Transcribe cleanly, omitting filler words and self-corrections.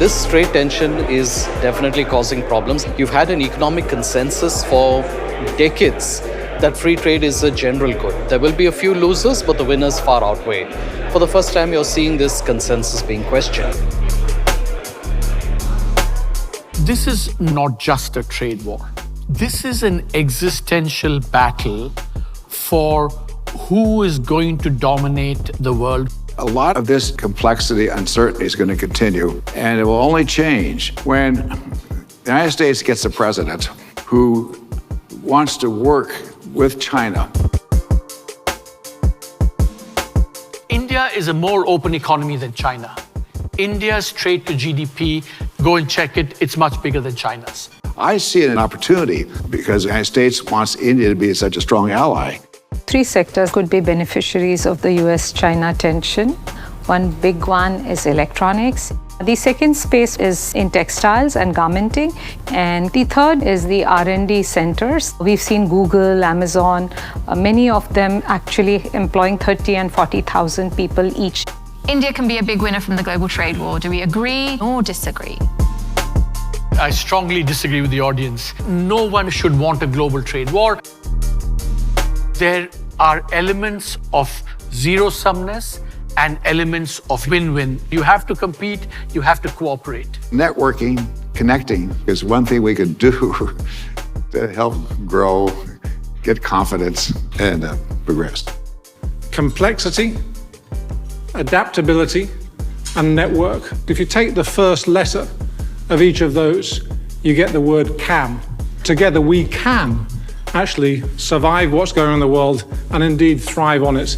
This trade tension is definitely causing problems. You've had an economic consensus for decades that free trade is a general good. There will be a few losers, but the winners far outweigh. For the first time, you're seeing this consensus being questioned. This is not just a trade war. This is an existential battle for who is going to dominate the world. A lot of this complexity, uncertainty is going to continue, and it will only change when the United States gets a president who wants to work with China. India is a more open economy than China. India's trade to GDP, go and check it, it's much bigger than China's. I see an opportunity because the United States wants India to be such a strong ally. 3 sectors could be beneficiaries of the US-China tension. One big one is electronics. The second space is in textiles and garmenting. And the third is the R&D centers. We've seen Google, Amazon, many of them actually employing 30 and 40,000 people each. India can be a big winner from the global trade war. Do we agree or disagree? I strongly disagree with the audience. No one should want a global trade war. There are elements of zero-sumness and elements of win-win. You have to compete, you have to cooperate. Networking, connecting is one thing we can do to help grow, get confidence, and progress. Complexity, adaptability, and network. If you take the first letter of each of those, you get the word can. Together we can actually survive what's going on in the world and indeed thrive on it.